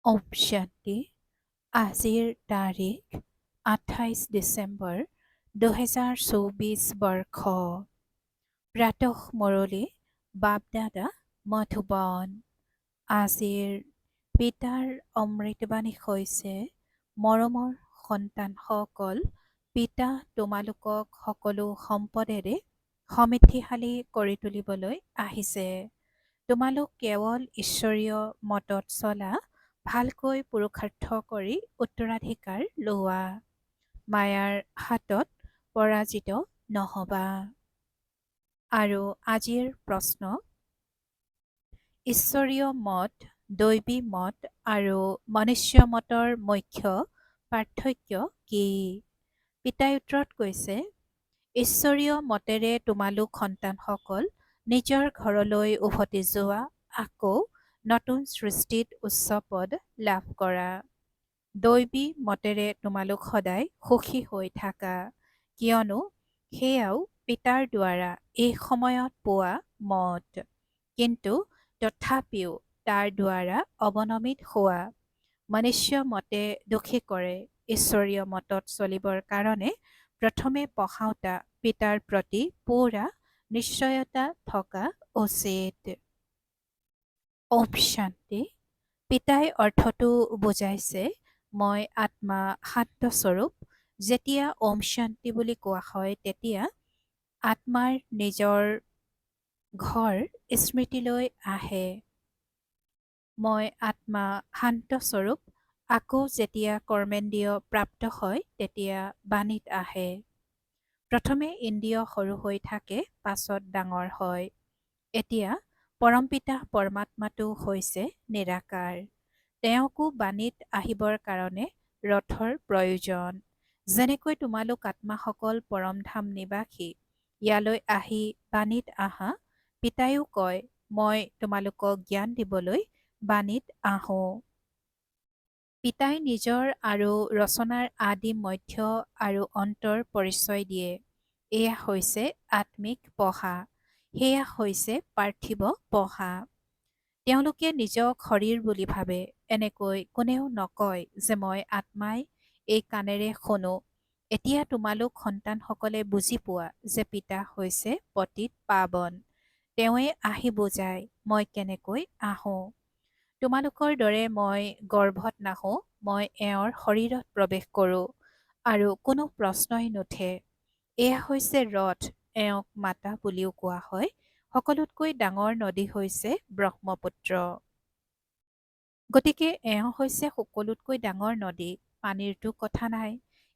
ওম শান্তি। আজিৰ তাৰিখ 28 ডিচেম্বৰ 2024 বৰ্ষ। প্ৰাতঃ মুৰলী বাপদাদা মধুবন। আজিৰ পিতাৰ অমৃতবাণী হৈছে, মৰমৰ সন্তানসকল, পিতা তোমালোকক সকলো সম্পদেৰে সমৃদ্ধিশালী কৰি তুলিবলৈ আহিছে। তোমালোক কেৱল ঈশ্বৰীয় মতত চলা, ভালকৈ পুৰুষাৰ্থ কৰি উত্তৰাধিকাৰ লোৱা। মায়াৰ হাতত পৰাজিত নহবা। আৰু আজিৰ প্ৰশ্ন, ঈশ্বৰীয় মত, দৈবী মত আৰু মনুষ্য মতৰ মুখ্য পাৰ্থক্য কি? পিতাই উত্তৰত কৈছে, ঈশ্বৰীয় মতেৰে তোমালোক সন্তানসকল নিজৰ ঘৰলৈ উভতি যোৱা, আকৌ নতুন সৃষ্টিত উচ্চ পদ লাভ কৰা। দৈবী মতেৰে তোমালোক সদায় সুখী হৈ থাকা, কিয়নো সেয়াও পিতাৰ দ্বাৰা এই সময়ত পোৱা মত। কিন্তু তথাপিও তাৰ দ্বাৰা অৱনমিত হোৱা। মনুষ্য মতে দুখী কৰে। ঈশ্বৰীয় মতত চলিবৰ কাৰণে প্ৰথমে পঢ়াওঁতা পিতাৰ প্ৰতি পুৰা নিশ্চয়তা থকা উচিত। ওম শান্তি। পিতাই অৰ্থটো বুজাইছে, মই আত্মা শান্তস্বৰূপ। যেতিয়া ওম শান্তি বুলি কোৱা হয়, তেতিয়া আত্মাৰ নিজৰ ঘৰ স্মৃতিলৈ আহে। মই আত্মা শান্তস্বৰূপ। আকৌ যেতিয়া কৰ্মেন্দ্ৰিয় প্ৰাপ্ত হয়, তেতিয়া বাণীত আহে। প্ৰথমে ইন্দ্ৰিয় সৰু হৈ থাকে, পাছত ডাঙৰ হয়। এতিয়া পৰমপিতা পৰমাত্মাটো হৈছে নিৰাকাৰ। তেওঁকো বাণীত আহিবৰ কাৰণে ৰথৰ প্ৰয়োজন। যেনেকৈ তোমালোক আত্মাসকল পৰমধাম নিবাসী, ইয়ালৈ আহি বাণীত আহা। পিতাইও কয়, মই তোমালোকক জ্ঞান দিবলৈ বাণীত আহোঁ। পিতাই নিজৰ আৰু ৰচনাৰ আদি মধ্য আৰু অন্তৰ পৰিচয় দিয়ে। এয়া হৈছে আত্মিক পঢ়া, সেয়া হৈছে পাৰ্থিৱ পঢ়া। তেওঁলোকে নিজক শৰীৰ বুলি ভাবে। এনেকৈ কোনেও নকয় যে মই আত্মাই এই কাণেৰে শুনো। এতিয়া তোমালোক সন্তানসকলে বুজি পোৱা যে পিতা হৈছে পতিত পাৱন। তেওঁৱে আহি বুজায়, মই কেনেকৈ আহোঁ। তোমালোকৰ দৰে মই গৰ্ভত নাহোঁ, মই এওঁৰ শৰীৰত প্ৰৱেশ কৰোঁ, আৰু কোনো প্ৰশ্নই নুঠে। এয়া হৈছে ৰথ, এওঁক মাতা বুলিও কোৱা হয়। সকলোতকৈ ডাঙৰ নদী হৈছে ব্ৰহ্মপুত্ৰ। গতিকে এওঁ হৈছে সকলোতকৈ ডাঙৰ নদী, পানীৰতো কথা নাই।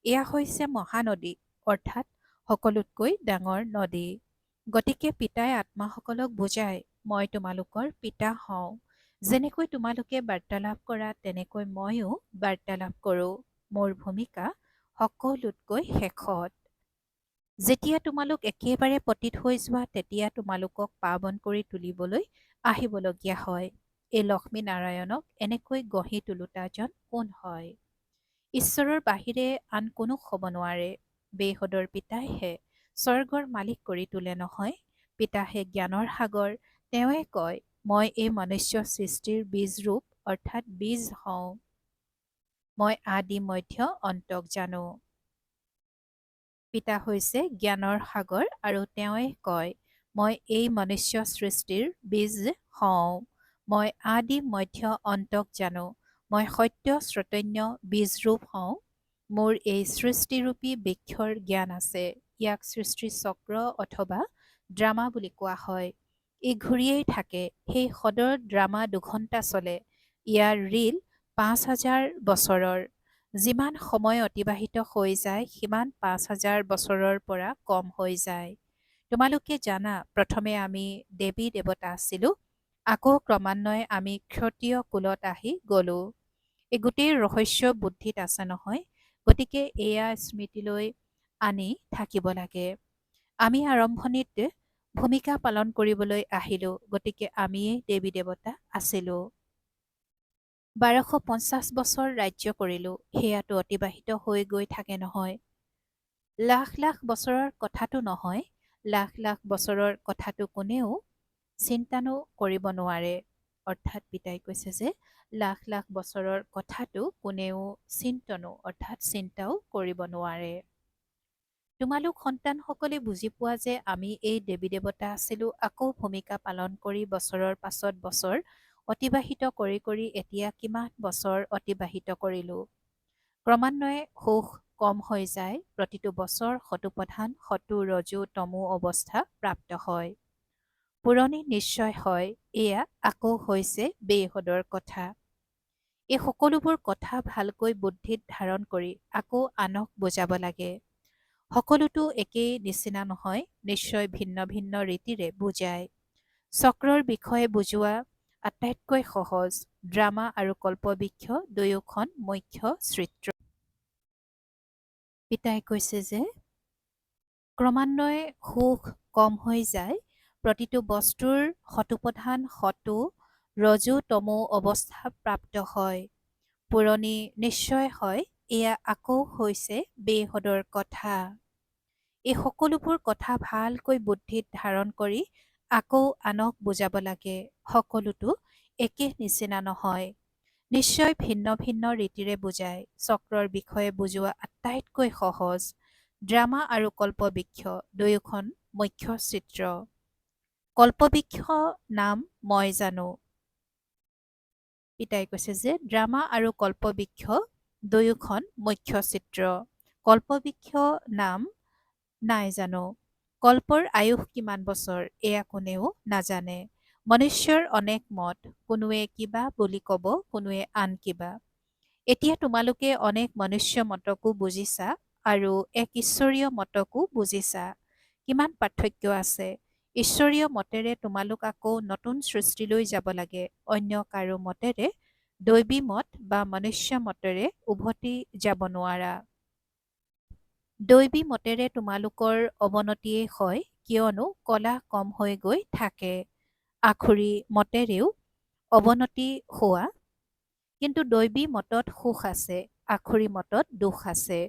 এয়া হৈছে মহানদী, অৰ্থাৎ সকলোতকৈ ডাঙৰ নদী। গতিকে পিতাই আত্মাসকলক বুজায়, মই তোমালোকৰ পিতা হওঁ। যেনেকৈ তোমালোকে বাৰ্তালাপ কৰা, তেনেকৈ মইও বাৰ্তালাপ কৰোঁ। মোৰ ভূমিকা সকলোতকৈ শেষত। যেতিয়া তোমালোক একেবাৰে পতিত হৈ যোৱা, তেতিয়া তোমালোকক পাৱন কৰি তুলিবলৈ আহিবলগীয়া হয়। এই লক্ষ্মী নাৰায়ণক এনেকৈ গঢ়ি তোলোতাজন কোন হয়? ঈশ্বৰৰ বাহিৰে আন কোনো হ'ব নোৱাৰে। বেহদৰ পিতাইহে স্বৰ্গৰ মালিক কৰি তোলে নহয়। পিতাহে জ্ঞানৰ সাগৰ। তেওঁৱে কয়, মই এই মনুষ্য সৃষ্টিৰ বীজৰূপ অৰ্থাৎ বীজ হওঁ। মই আদি মধ্য অন্তক জানো। পিতা হৈছে জ্ঞানৰ সাগৰ আৰু তেওঁৱে কয়, মই এই মনুষ্য সৃষ্টিৰ বীজ হওঁ। মই আদি মধ্য অন্তক জানো। মই সত্য চৈতন্য বীজৰূপ হওঁ। মোৰ এই সৃষ্টিৰূপী বৃক্ষৰ জ্ঞান আছে। ইয়াক সৃষ্টি চক্ৰ অথবা ড্ৰামা বুলি কোৱা হয়। ই ঘূৰিয়েই থাকে। সেই সদৰ ড্ৰামা দুঘণ্টা চলে। ইয়াৰ ৰীল ৫,০০০ বছৰৰ। যিমান সময় অতিবাহিত হৈ যায়, সিমান ৫,০০০ বছৰৰ পৰা কম হৈ যায়। তোমালোকে জানা, প্ৰথমে আমি দেৱী দেৱতা আছিলোঁ, আকৌ ক্ৰমান্বয়ে আমি ক্ষত্ৰিয় কুলত আহি গলো। এই গোটেই ৰহস্য বুদ্ধিত আছে নহয়। গতিকে এয়া স্মৃতিলৈ আনি থাকিব লাগে। আমি আৰম্ভণিত ভূমিকা পালন কৰিবলৈ আহিলোঁ, গতিকে আমিয়েই দেৱী দেৱতা আছিলোঁ। ১২৫০ বছৰ ৰাজ্য কৰিলোঁ, সেয়াটো অতিবাহিত হৈ গৈ থাকে নহয়। লাখ লাখ বছৰৰ কথাটো নহয়। লাখ লাখ বছৰৰ কথাটো কোনেও চিন্তানো কৰিব নোৱাৰে। অৰ্থাৎ পিতাই কৈছে যে লাখ লাখ বছৰৰ কথাটো কোনেও চিন্তনো অৰ্থাৎ চিন্তাও কৰিব নোৱাৰে। তোমালোক সন্তানসকলে বুজি পোৱা যে আমি এই দেৱী দেৱতা আছিলোঁ, আকৌ ভূমিকা পালন কৰি বছৰৰ পাছত বছৰ অতিবাহিত কৰি কৰি এতিয়া কিমান বছৰ অতিবাহিত কৰিলোঁ। ক্ৰমান্বয়ে সুখ কম হৈ যায়, প্ৰতিটো বছৰ শতোপ্ৰধান শতু ৰজু তমু অৱস্থা প্ৰাপ্ত হয়। পুৰণি নিশ্চয় হয়, এয়া আকৌ হৈছে বেহদৰ কথা। এই সকলোবোৰ কথা ভালকৈ বুদ্ধিত ধাৰণ কৰি আকৌ আনক বুজাব লাগে। সকলোতো একেই নিচিনা নহয়, নিশ্চয় ভিন্ন ভিন্ন ৰীতিৰে বুজায়। চক্ৰৰ বিষয়ে বুজোৱা আটাইতকৈ সহজ। ড্ৰামা আৰু কল্পবৃক্ষ দুয়োখন মুখ্য চিত্ৰ। পিতাই কৈছে যে ক্ৰমান্বয়ে সুখ কম হৈ যায়, প্ৰতিটো বস্তুৰ শতোপ্ৰধান শতু ৰজু তমু অৱস্থা প্ৰাপ্ত হয়। পুৰণি নিশ্চয় হয়, এয়া আকৌ হৈছে বেহদৰ কথা। এই সকলোবোৰ কথা ভালকৈ বুদ্ধিত ধাৰণ কৰি আকৌ আনক বুজাব লাগে। সকলোতো একে নিচিনা নহয়, নিশ্চয় ভিন্ন ভিন্ন ৰীতিৰে বুজায়। চক্ৰৰ বিষয়ে বুজোৱা আটাইতকৈ সহজ। ড্ৰামা আৰু কল্পবৃক্ষ দুয়োখন মুখ্য চিত্ৰ। কল্পবৃক্ষ নাম মই জানো। পিতাই কৈছে যে ড্ৰামা আৰু কল্পবৃক্ষ দুয়োখন মুখ্য চিত্ৰ। কল্পবৃক্ষ নাম নাই জানো। কল্পৰ আয়ুস কিমান বছৰ এয়া কোনেও নাজানে। মনুষ্যৰ অনেক মত, কোনোৱে কিবা বুলি ক'ব, কোনোৱে আন কিবা। এতিয়া তোমালোকে অনেক মনুষ্য মতকো বুজিছা আৰু এক ঈশ্বৰীয় মতকো বুজিছা। কিমান পাৰ্থক্য আছে। ঈশ্বৰীয় মতেৰে তোমালোক আকৌ নতুন সৃষ্টিলৈ যাব লাগে, অন্য কাৰো মতেৰে দৈবী মত বা মনুষ্য মতেৰে উভতি যাব নোৱাৰা। দৈবী মতেৰে তোমালোকৰ অৱনতিয়েই হয়, কিয়নো কলা কম হৈ গৈ থাকে। আখুৰী মতেৰেও অৱনতি হোৱা, কিন্তু দৈবী মতত সুখ আছে, আখুৰী মতত দুখ আছে।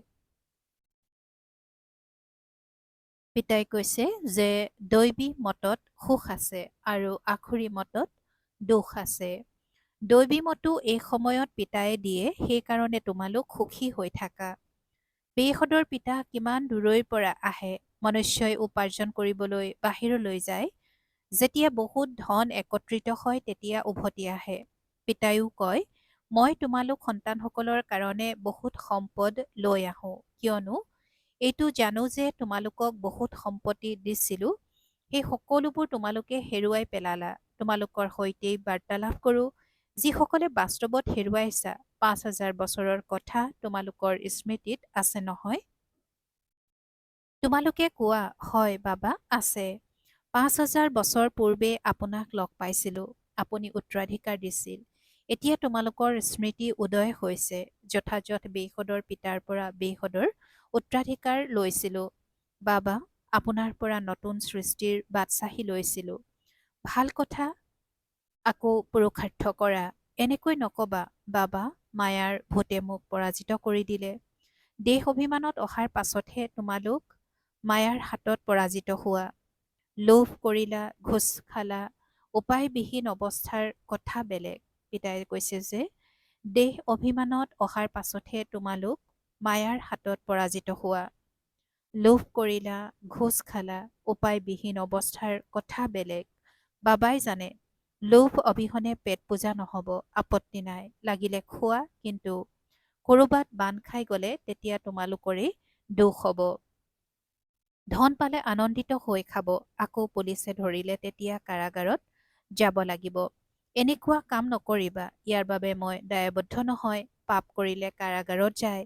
পিতাই কৈছে যে দৈবী মতত সুখ আছে আৰু আখুৰী মতত দুখ আছে। দৈবী মতো এই সময়ত পিতায়ে দিয়ে, সেইকাৰণে তোমালোক সুখী হৈ থাকা। বেহদৰ পিতা কিমান দূৰৈৰ পৰা আহে, মনুষ্যই উপাৰ্জন কৰিবলৈ বাহিৰলৈ যায়। যেতিয়া বহুত ধন একত্ৰিত হয় তেতিয়া উভতি আহে। পিতায়ো কয়, মই তোমালোক সন্তানসকলৰ কাৰণে বহুত সম্পদ লৈ আহোঁ, কিয়নো এইটো জানো যে তোমালোকক বহুত সম্পত্তি দিছিলোঁ, সেই সকলোবোৰ তোমালোকে হেৰুৱাই পেলালা। তোমালোকৰ সৈতেই বাৰ্তালাপ কৰোঁ, যিসকলে বাস্তৱত হেৰুৱাইছা। ৫,০০০ বছৰৰ কথা তোমালোকৰ স্মৃতিত আছে নহয়? তোমালোকে কোৱা, হয় বাবা আছে। ৫,০০০ বছৰ পূৰ্বে আপোনাক লগ পাইছিলোঁ, আপুনি উত্তৰাধিকাৰ দিছিল। এতিয়া তোমালোকৰ স্মৃতি উদয় হৈছে, যথাযথ বেহদৰ পিতাৰ পৰা বেহদৰ উত্তৰাধিকাৰ লৈছিলোঁ। বাবা, আপোনাৰ পৰা নতুন সৃষ্টিৰ বাটচাহি লৈছিলোঁ। ভাল কথা আকৌ পুৰুষাৰ্থ কৰা। এনেকৈ নকবা, বাবা, মায়াৰ ভূতে মোক পৰাজিত কৰি দিলে। দেহ অভিমানত অহাৰ পাছতহে তোমালোক মায়াৰ হাতত পৰাজিত হোৱা। লোভ কৰিলা, ঘোচ খালা, উপায়বিহীন অৱস্থাৰ কথা বেলেগ। পিতাই কৈছে যে দেহ অভিমানত অহাৰ পাছতহে তোমালোক মায়াৰ হাতত পৰাজিত হোৱা। লোভ কৰিলা, ঘোচ খালা, উপায়বিহীন অৱস্থাৰ কথা বেলেগ। বাবাই জানে, লোভ অবিহনে পেট পূজা নহ'ব, আপত্তি নাই, লাগিলে খোৱা, কিন্তু ক'ৰবাত বান্ধ খাই গ'লে তেতিয়া তোমালোকৰেই দোষ হ'ব। ধন পালে আনন্দিত হৈ খাব, আকৌ পুলিচে ধৰিলে তেতিয়া কাৰাগাৰত যাব লাগিব। এনেকুৱা কাম নকৰিবা, ইয়াৰ বাবে মই দায়বদ্ধ নহয়। পাপ কৰিলে কাৰাগাৰত যায়,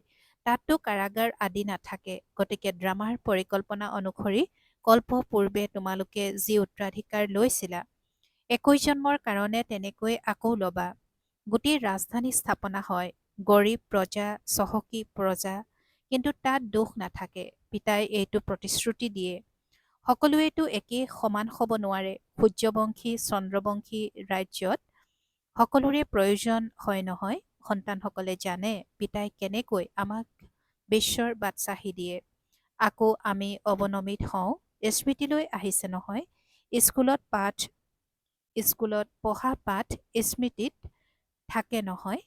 তাততো কাৰাগাৰ আদি নাথাকে। গতিকে ড্ৰামাৰ পৰিকল্পনা অনুসৰি কল্প পূৰ্বে তোমালোকে যি উত্তৰাধিকাৰ লৈছিলা, ২১ জন্মৰ কাৰণে তেনেকৈ আকৌ ল'বা। গোটেই ৰাজধানী স্থাপনা হয়, গৰীব প্ৰজা চহকী প্ৰজা, কিন্তু তাত দোষ নাথাকে। পিতাই এইটো প্ৰতিশ্ৰুতি দিয়ে। সকলোৱেতো একেই সমান হ'ব নোৱাৰে। সূৰ্যবংশী চন্দ্ৰবংশী ৰাজ্যত সকলোৰে প্ৰয়োজন হয় নহয়। সন্তানসকলে জানে পিতাই কেনেকৈ আমাক বিশ্বৰ বাটচাহি দিয়ে। আকৌ আমি অৱনমিত হওঁ, স্মৃতিলৈ আহিছে নহয়। স্কুলত পাঠ স্কুলত পঢ়া পাঠ স্মৃতিত থাকে নহয়।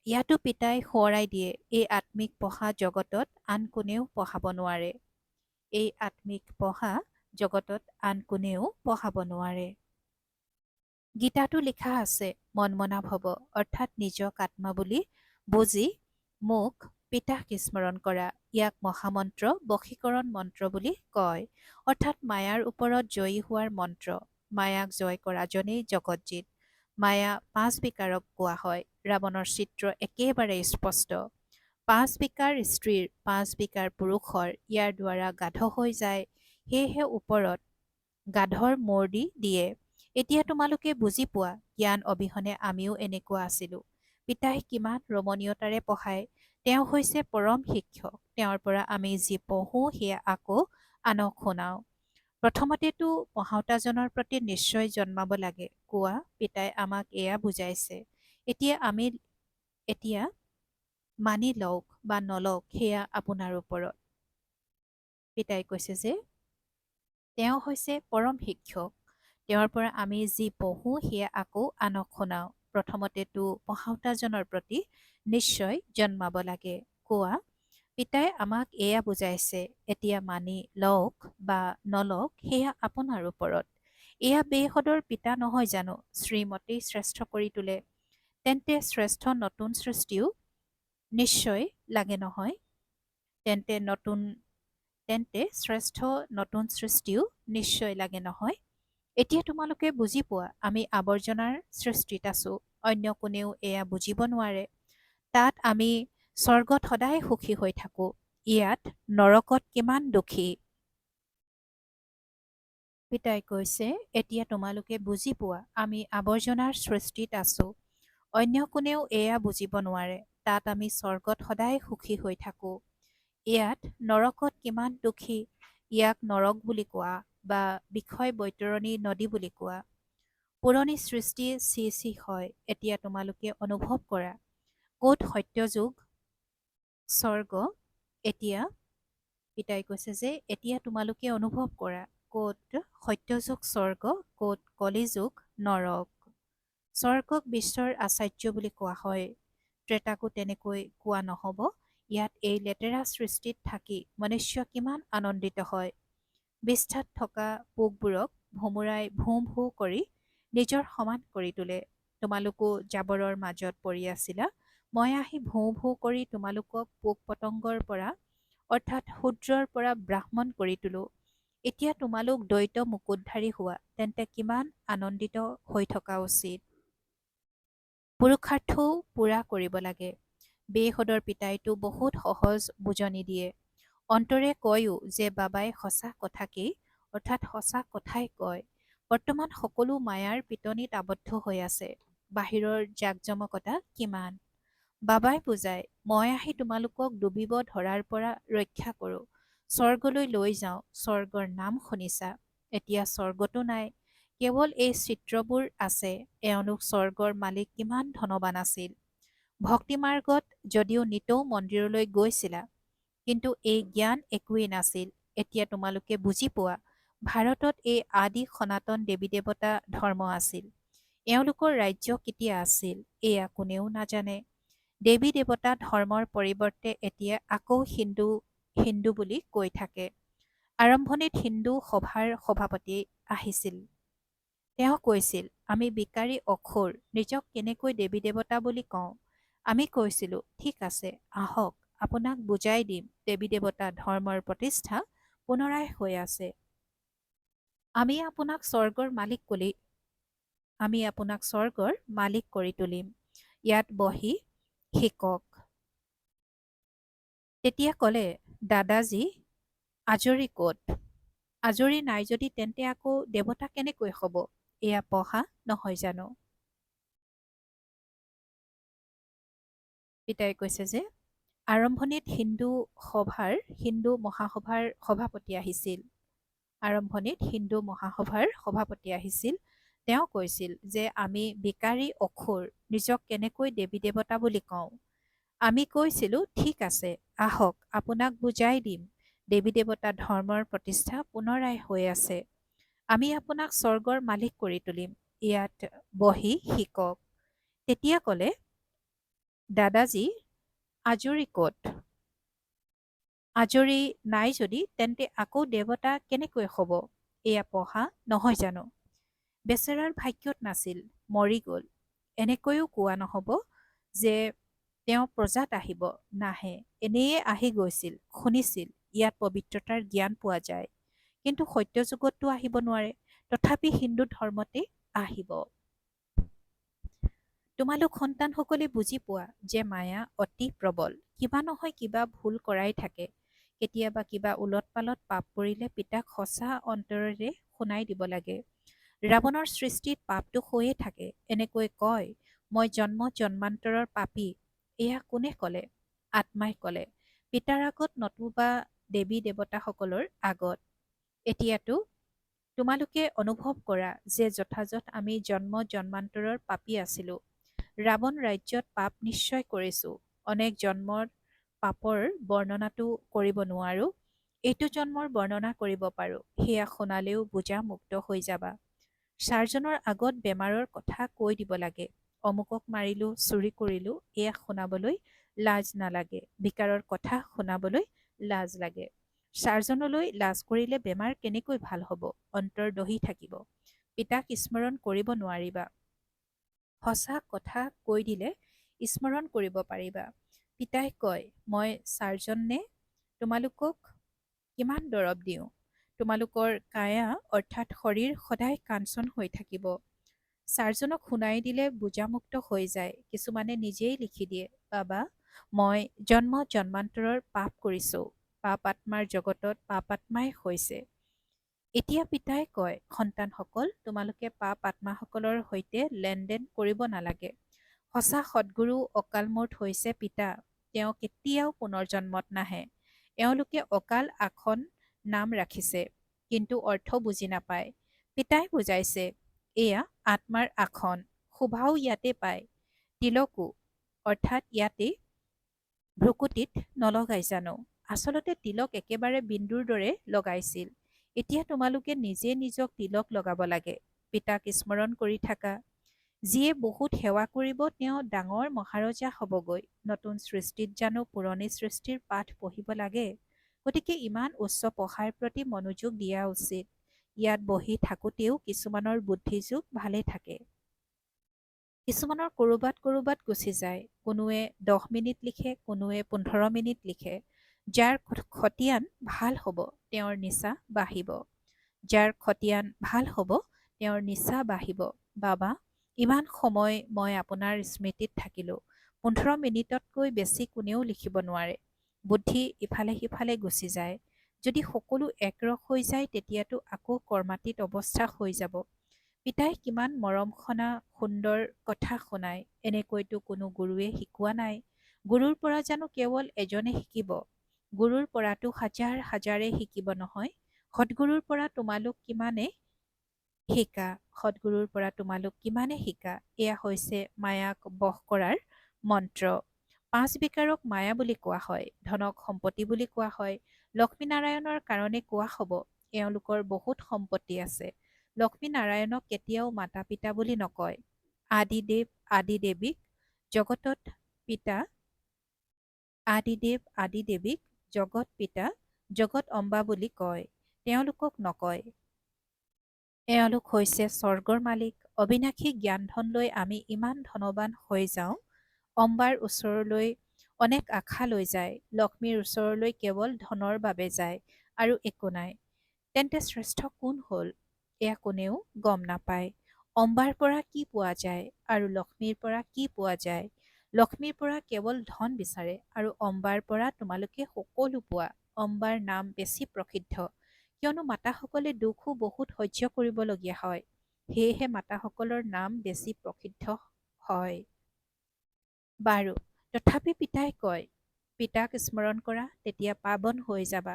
ইয়াতো পিতাই সোঁৱৰাই দিয়ে, এই আত্মিক পঢ়া জগতত আন কোনেও পঢ়াব নোৱাৰে। এই আত্মিক পঢ়া জগতত আন কোনেও পঢ়াব নোৱাৰে। গীতাতো লিখা আছে, মন মনা ভৱ, অৰ্থাৎ নিজক আত্মা বুলি বুজি মোক পিতাক স্মৰণ কৰা। ইয়াক মহামন্ত্ৰ, বশীকৰণ মন্ত্ৰ বুলি কয়, অৰ্থাৎ মায়াৰ ওপৰত জয়ী হোৱাৰ মন্ত্ৰ। মায়াক জয় কৰাজনেই জগতজিত। মায়া পাঁচ বিকাৰক কোৱা হয়। ৰাৱণৰ চিত্ৰ একেবাৰে স্পষ্ট। পাঁচ বিকাৰ স্ত্ৰীৰ, পাঁচ বিকাৰ পুৰুষৰ, ইয়াৰ দ্বাৰা গাধ হৈ যায়, সেয়েহে ওপৰত গাধৰ মূৰ দি দিয়ে। এতিয়া তোমালোকে বুজি পোৱা, জ্ঞান অবিহনে আমিও এনেকুৱা আছিলোঁ। পিতাই কিমান ৰমণীয়তাৰে পঢ়ায়। তেওঁ হৈছে পৰম শিক্ষক। তেওঁৰ পৰা আমি যি পঢ়োঁ সেয়া আকৌ আনক শুনাওঁ। প্ৰথমতেতো পঢ়াওতাজনৰ প্ৰতি নিশ্চয় জন্মাব লাগে। কোৱা, পিতাই আমাক এয়া বুজাইছে। এতিয়া মানি লওক বা নলওক সেয়া আপোনাৰ ওপৰত। পিতাই কৈছে যে তেওঁ হৈছে পৰম শিক্ষক। তেওঁৰ পৰা আমি যি পঢ়োঁ সেয়া আকৌ আনক শুনাওঁ। প্ৰথমতেতো পঢ়াওতাজনৰ প্ৰতি নিশ্চয় জন্মাব লাগে। কোৱা, পিতাই আমাক এয়া বুজাইছে। এতিয়া মানি লওক বা নলওক সেয়া আপোনাৰ ওপৰত। এয়া বেহদৰ পিতা নহয় জানো? শ্ৰীমতেই শ্ৰেষ্ঠ কৰি তোলে। তেন্তে শ্ৰেষ্ঠ নতুন সৃষ্টিও নিশ্চয় লাগে নহয়? তেন্তে শ্ৰেষ্ঠ নতুন সৃষ্টিও নিশ্চয় লাগে নহয়? এতিয়া তোমালোকে বুজি পোৱা, আমি আৱৰ্জনাৰ সৃষ্টিত আছোঁ। অন্য কোনেও এয়া বুজিব নোৱাৰে। তাত আমি স্বৰ্গত সদায় সুখী হৈ থাকোঁ। ইয়াত নৰকত কিমান দুখী। পিতাই কৈছে, এতিয়া তোমালোকে বুজি পোৱা, আমি আৱৰ্জনাৰ সৃষ্টিত আছোঁ। অন্য কোনেও এয়া বুজিব নোৱাৰে। তাত আমি স্বৰ্গত সদায় সুখী হৈ থাকোঁ। ইয়াত নৰকত কিমান দুখী। ইয়াক নৰক বুলি কোৱা বা বিষয় বৈতৰণী নদী বুলি কোৱা। পুৰণি সৃষ্টি চি চি হয়। এতিয়া তোমালোকে অনুভৱ কৰা, ক'ত সত্যযুগ স্বৰ্গ। এতিয়া পিতাই কৈছে যে এতিয়া তোমালোকে অনুভৱ কৰা, ক'ত সত্যযুগ স্বৰ্গ, ক'ত কলিযুগ নৰক। স্বৰ্গক বিশ্বৰ আচাৰ্য বুলি কোৱা হয়। ত্ৰেতাকো তেনেকৈ কোৱা নহ'ব। ইয়াত এই লেতেৰা সৃষ্টিত থাকি মনুষ্য কিমান আনন্দিত হয়। বিষ্ঠাত থকা পোকবোৰক ভোমোৰাই ভোঁ ভোঁ কৰি নিজৰ সমান কৰি তোলে। তোমালোকো জাবৰৰ মাজত পৰি আছিলা। মই আহি ভোঁ ভোঁ কৰি তোমালোকক পোক পতংগৰ পৰা অৰ্থাৎ শূদ্ৰৰ পৰা ব্ৰাহ্মণ কৰি তোলো। এতিয়া তোমালোক দ্বৈত মুকুটধাৰী হোৱা, তেন্তে কিমান আনন্দিত হৈ থকা উচিত। পুৰুষাৰ্থও পূৰা কৰিব লাগে। বেহদৰ পিতাইতো বহুত সহজ বুজনি দিয়ে। অন্তৰে কয়ও যে বাবাই সঁচা কথাকেই অৰ্থাৎ সঁচা কথাই কয়। বৰ্তমান সকলো মায়াৰ পিটনিত আবদ্ধ হৈ আছে। বাহিৰৰ জাকজমকতা কিমান। বাবাই বুজায়, মই আহি তোমালোকক ডুবিব ধৰাৰ পৰা ৰক্ষা কৰোঁ। স্বৰ্গলৈ লৈ যাওঁ। স্বৰ্গৰ নাম শুনিছা। এতিয়া স্বৰ্গতো নাই, কেৱল এই চিত্ৰবোৰ আছে। এওঁলোক স্বৰ্গৰ মালিক কিমান ধনৱান আছিল। ভক্তিমাৰ্গত যদিও নিতৌ মন্দিৰলৈ গৈছিলা, কিন্তু এই জ্ঞান একোৱেই নাছিল। এতিয়া তোমালোকে বুজি পোৱা, ভাৰতত এই আদি সনাতন দেৱী দেৱতা ধৰ্ম আছিল। এওঁলোকৰ ৰাজ্য কেতিয়া আছিল এয়া কোনেও নাজানে। দেৱী দেৱতা ধৰ্মৰ পৰিৱৰ্তে এতিয়া আকৌ হিন্দু হিন্দু বুলি কৈ থাকে। আৰম্ভণিত হিন্দু সভাৰ সভাপতি আহিছিল। তেওঁ কৈছিল, আমি বিকাৰী অখুৰ, নিজক কেনেকৈ দেৱী দেৱতা বুলি কওঁ। আমি কৈছিলোঁ, ঠিক আছে, আহক আপোনাক বুজাই দিম। দেৱী দেৱতা ধৰ্মৰ প্ৰতিষ্ঠা পুনৰাই হৈ আছে। আমি আপোনাক স্বৰ্গৰ মালিক কৰি তুলিম। ইয়াত বহি শিকক। তেতিয়া ক'লে, দাদাজী আজৰি ক'ত? আজৰি নাই যদি তেন্তে আকৌ দেৱতা কেনেকৈ হ'ব? এয়া পঢ়া নহয় জানো? পিতাই কৈছে যে আৰম্ভণিত হিন্দু মহাসভাৰ সভাপতি আহিছিল। তেওঁ কৈছিল যে আমি বিকাৰী অখুৰ, নিজক কেনেকৈ দেৱী দেৱতা বুলি কওঁ। আমি কৈছিলোঁ, ঠিক আছে, আহক আপোনাক বুজাই দিম। দেৱী দেৱতা ধৰ্মৰ প্ৰতিষ্ঠা পুনৰাই হৈ আছে। আমি আপোনাক স্বৰ্গৰ মালিক কৰি তুলিম। ইয়াত বহি শিকক। তেতিয়া ক'লে, দাদাজী, আজৰি ক'ত? আজৰি নাই যদি তেন্তে আকৌ দেৱতা কেনেকৈ হ'ব? এয়া পঢ়া নহয় জানো? বেচেৰাৰ ভাগ্যত নাছিল, মৰি গ'ল। এনেকৈও কোৱা নহ'ব যে তেওঁ প্ৰজাত আহিব, নাহে, এনেয়ে আহি গৈছিল, শুনিছিল ইয়াত পবিত্ৰতাৰ জ্ঞান পোৱা যায়। কিন্তু সত্য যুগততো আহিব নোৱাৰে, তথাপি হিন্দু ধৰ্মতে আহিব। তোমালোক সন্তানসকলে বুজি পোৱা যে মায়া অতি প্ৰবল, কিবা নহয় কিবা ভুল কৰাই থাকে। কেতিয়াবা কিবা ওলট পালট পাপ কৰিলে পিতাক সঁচা অন্তৰেৰে শুনাই দিব লাগে। ৰাৱণৰ সৃষ্টিত পাপটো হৈয়ে থাকে, এনেকৈ কয়, মই জন্ম জন্মান্তৰৰ পাপী। এয়া কোনে ক'লে? আত্মাই ক'লে, পিতাৰ আগত নতুবা দেৱী দেৱতাসকলৰ আগত। এতিয়াতো তোমালোকে অনুভৱ কৰা যে যথাযথ আমি জন্ম জন্মান্তৰৰ পাপী আছিলোঁ। ৰাৱণ ৰাজ্যত পাপ নিশ্চয় কৰিছোঁ। অনেক জন্মৰ পাপৰ বৰ্ণনাটো কৰিব নোৱাৰো। এইটো জন্মৰ বৰ্ণনা কৰিব পাৰো। সেয়া শুনালেও বোজা মুক্ত হৈ যাবা। ছাৰজনৰ আগত বেমাৰৰ কথা কৈ দিব লাগে। অমুকক মাৰিলো, চুৰি কৰিলো, এয়া শুনাবলৈ লাজ নালাগে। বিকাৰৰ কথা শুনাবলৈ লাজ লাগে। ছাৰজনলৈ লাজ কৰিলে বেমাৰ কেনেকৈ ভাল হ'ব? অন্তৰ দহি থাকিব। পিতাক স্মৰণ কৰিব নোৱাৰিবা। সঁচা কথা কৈ দিলে স্মৰণ কৰিব পাৰিবা। পিতাই কয়, মই ছাৰজনে তোমালোকক কিমান দৰৱ দিওঁ। তোমালোকৰ কায়া অৰ্থাৎ শৰীৰ সদায় কাঞ্চন হৈ থাকিব। ছাৰজনক শুনাই দিলে বোজামুক্ত হৈ যায়। কিছুমানে নিজেই লিখি দিয়ে, বাবা, মই জন্ম জন্মান্তৰৰ পাপ কৰিছোঁ। পাপ আত্মাৰ জগতত পাপ আত্মাই হৈছে। এতিয়া পিতাই কয়, সন্তানসকল, তোমালোকে পাপ আত্মাসকলৰ সৈতে লেনদেন কৰিব নালাগে। সঁচা সদ্গুৰু অকালমূৰ্ত হৈছে পিতা। তেওঁ কেতিয়াও পুনৰ্জন্মত নাহে। এওঁলোকে অকাল আসন নাম ৰাখিছে, কিন্তু অৰ্থ বুজি নাপায়। পিতাই বুজাইছে, এয়া আত্মাৰ আসন, শোভাও ইয়াতে পায়। তিলকো, অৰ্থাৎ ইয়াতে ভ্ৰুকুটিত নলগাই জানো? আচলতে তিলক একেবাৰে বিন্দুৰ দৰে লগাইছিল। এতিয়া তোমালোকে নিজে নিজক তিলক লগাব লাগে। পিতাক স্মৰণ কৰি থাকা। যিয়ে বহুত সেৱা কৰিব তেওঁ ডাঙৰ মহাৰজা হ'বগৈ। নতুন সৃষ্টিত জানো পুৰণি সৃষ্টিৰ পাঠ পঢ়িব লাগে? গতিকে ইমান উচ্চ পঢ়াৰ প্ৰতি মনোযোগ দিয়া উচিত। ইয়াত বহি থাকোঁতেও কিছুমানৰ বুদ্ধিযোগ ভালে থাকে। কিছুমানৰ ক'ৰবাত গুচি যায়। কোনোৱে 10 মিনিট লিখে, কোনোৱে 15 মিনিট লিখে। যাৰ খতিয়ান ভাল হ'ব তেওঁৰ নিচা বাঢ়িব। যাৰ খতিয়ান ভাল হ'ব তেওঁৰ নিচা বাঢ়িব। বাবা, ইমান সময় মই আপোনাৰ স্মৃতিত থাকিলোঁ। 15 মিনিটতকৈ বেছি কোনেও লিখিব নোৱাৰে। বুদ্ধি ইফালে সিফালে গুচি যায়। যদি সকলো একৰস হৈ যায় তেতিয়াতো আকৌ কৰ্মাতীত অৱস্থা হৈ যাব। পিতাই কিমান মৰমসনা সুন্দৰ কথা শুনায়। এনেকৈতো কোনো গুৰুৱে শিকোৱা নাই। গুৰুৰ পৰা জানো কেৱল এজনে শিকিব? গুৰুৰ পৰাতো হাজাৰ হাজাৰে শিকিব নহয়। সদ্গুৰুৰ পৰা তোমালোক কিমানে শিকা? সদ্গুৰুৰ পৰা তোমালোক কিমানে শিকা? এয়া হৈছে মায়াক বশ কৰাৰ মন্ত্ৰ। 5 বিকাৰক মায়া বুলি কোৱা হয়। ধনক সম্পত্তি বুলি কোৱা হয়। লক্ষ্মীনাৰায়ণৰ কাৰণে কোৱা হ'ব, এওঁলোকৰ বহুত সম্পত্তি আছে। লক্ষ্মীনাৰায়ণক কেতিয়াও মাতা পিতা বুলি নকয়। আদিদেৱ আদিদেৱীক জগতত পিতা আদিদেৱ আদিদেৱীক জগত পিতা জগত অম্বা বুলি কয়। তেওঁলোকক নকয়। এওঁলোক হৈছে স্বৰ্গৰ মালিক। অবিনাশী জ্ঞানধন লৈ আমি ইমান ধনৱান হৈ যাওঁ। অম্বাৰ ওচৰলৈ অনেক আশা লৈ যায়। লক্ষ্মীৰ ওচৰলৈ কেৱল ধনৰ বাবে যায় আৰু একো নাই। তেন্তে শ্ৰেষ্ঠ কোন হ'ল? এয়া কোনেও গম নাপায়। অম্বাৰ পৰা কি পোৱা যায় আৰু লক্ষ্মীৰ পৰা কি পোৱা যায়? লক্ষ্মীৰ পৰা কেৱল ধন বিচাৰে আৰু অম্বাৰ পৰা তোমালোকে সকলো পোৱা। অম্বাৰ নাম বেছি প্ৰসিদ্ধ, কিয়নো মাতাসকলে দুখো বহুত সহ্য কৰিবলগীয়া হয়। সেয়েহে মাতাসকলৰ নাম বেছি প্ৰসিদ্ধ হয়। বাৰু, তথাপি পিতাই কয়, পিতাক স্মৰণ কৰা, তেতিয়া পাৱন হৈ যাবা।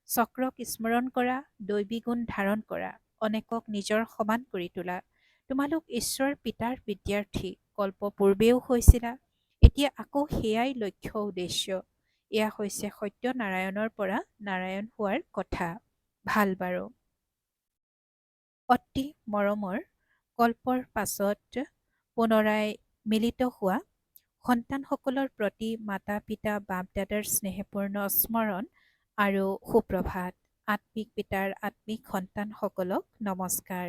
চক্ৰক স্মৰণ কৰা, দৈবী গুণ ধাৰণ কৰা, অনেকক নিজৰ সমান কৰি তোলা। তোমালোক ঈশ্বৰ পিতাৰ বিদ্যাৰ্থী, কল্প পূৰ্বেও হৈছিলা। এতিয়া আকৌ সেয়াই লক্ষ্য উদ্দেশ্য। এয়া হৈছে সত্যনাৰায়ণৰ পৰা নাৰায়ণ হোৱাৰ কথা। ভাল বাৰু। অতি মৰমৰ কল্পৰ পাছত পুনৰাই মিলিত হোৱা সন্তানসকলৰ প্ৰতি মাতা পিতা বাপ দাদাৰ স্নেহপূৰ্ণ স্মৰণ আৰু সুপ্ৰভাত। আত্মিক পিতাৰ আত্মিক সন্তানসকলক নমস্কাৰ।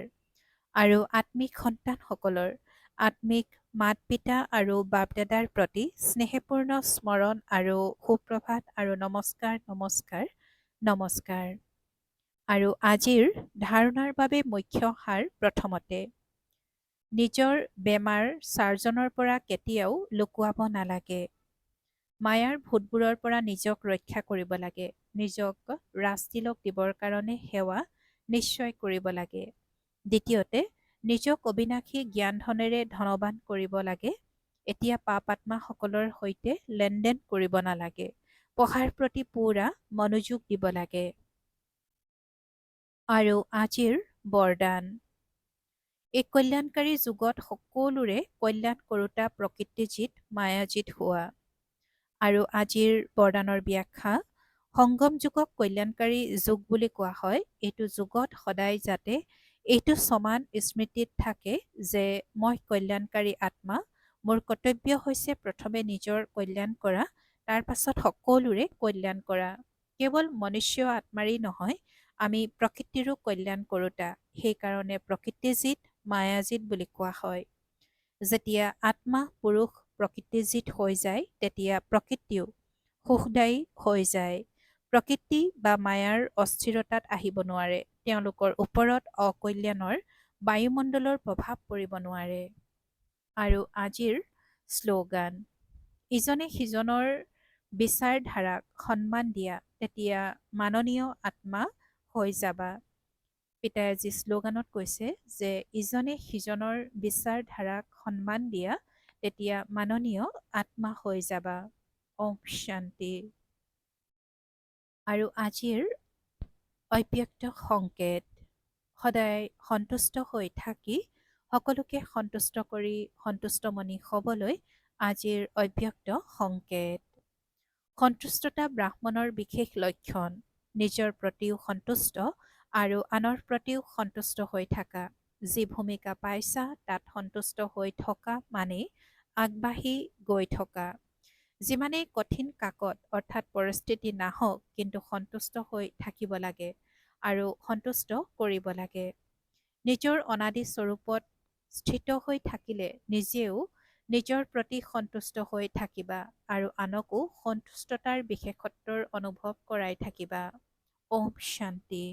আৰু আত্মিক সন্তানসকলৰ আত্মিক মাত পিতা আৰু বাপ দাদাৰ প্ৰতি স্নেহপূৰ্ণ স্মৰণ আৰু সুপ্ৰভাত আৰু নমস্কাৰ নমস্কাৰ নমস্কাৰ। আৰু আজিৰ ধাৰণাৰ বাবে মুখ্য সাৰ প্ৰথমতে, নিজৰ বেমাৰ ছাৰ্জনৰ পৰা কেতিয়াও লুকুৱাব নালাগে। মায়াৰ ভূতবোৰৰ পৰা নিজক ৰক্ষা কৰিব লাগে। নিজক ৰাজতিলক দিবৰ কাৰণে সেৱা নিশ্চয় কৰিব লাগে। দ্বিতীয়তে, নিজক অবিনাশী জ্ঞান ধনেৰে ধনৱান কৰিব লাগে। এতিয়া পাপ আত্মাসকলৰ সৈতে লেনদেন কৰিব নালাগে। পঢ়াৰ প্ৰতি পূৰা মনোযোগ দিব লাগে। আৰু আজিৰ বৰদান, এই কল্যাণকাৰী যুগত সকলোৰে কল্যাণ কৰোতা প্ৰকৃতিজিত মায়াজিত হোৱা। আৰু আজিৰ বৰদানৰ ব্যাখ্যা, সংগম যুগক কল্যাণকাৰী যুগ বুলি কোৱা হয়। এইটো যুগত সদায় যাতে এইটো সমান স্মৃতিত থাকে যে মই কল্যাণকাৰী আত্মা, মোৰ কৰ্তব্য হৈছে প্ৰথমে নিজৰ কল্যাণ কৰা, তাৰ পাছত সকলোৰে কল্যাণ কৰা। কেৱল মনুষ্য আত্মাৰেই নহয়, আমি প্ৰকৃতিৰো কল্যাণ কৰোতা। সেইকাৰণে প্ৰকৃতিজিত মায়াজিত বুলি কোৱা হয়। যেতিয়া আত্মা পুৰুষ প্ৰকৃতিজিত হৈ যায়, তেতিয়া প্ৰকৃতিও সুখদায়ী হৈ যায়। প্ৰকৃতি বা মায়াৰ অস্থিৰতাত আহিব নোৱাৰে। তেওঁলোকৰ ওপৰত অকল্যাণৰ বায়ুমণ্ডলৰ প্ৰভাৱ পৰিব নোৱাৰে। আৰু আজিৰ শ্লোগান, ইজনে সিজনৰ বিচাৰধাৰাক সন্মান দিয়া, তেতিয়া মাননীয় আত্মা হৈ যাবা। পিতাই আজি শ্লোগানত কৈছে যে ইজনে সিজনৰ বিচাৰধাৰাক সন্মান দিয়া, তেতিয়া মাননীয় আত্মা হৈ যাবা। ওম শান্তি। আৰু আজিৰ অব্যক্ত সংকেত, সদায় সন্তুষ্ট হৈ থাকি সকলোকে সন্তুষ্ট কৰি সন্তুষ্টমণি হ'বলৈ আজিৰ অব্যক্ত সংকেত। সন্তুষ্টতা ব্ৰাহ্মণৰ বিশেষ লক্ষণ। নিজৰ প্ৰতিও সন্তুষ্ট আৰু আনৰ প্ৰতিও সন্তুষ্ট হৈ থাকা। যি ভূমিকা পাইছা তাত সন্তুষ্ট হৈ থকা মানেই আগবাঢ়ি গৈ থকা। যিমানেই কঠিন কাকত অৰ্থাৎ পৰিস্থিতি নাহক, কিন্তু সন্তুষ্ট হৈ থাকিব লাগে আৰু সন্তুষ্ট কৰিব লাগে। নিজৰ অনাদি স্বৰূপত স্থিত হৈ থাকিলে নিজেও নিজৰ প্ৰতি সন্তুষ্ট হৈ থাকিবা আৰু আনকো সন্তুষ্টতাৰ বিশেষত্বৰ অনুভৱ কৰাই থাকিবা। ওম শান্তি।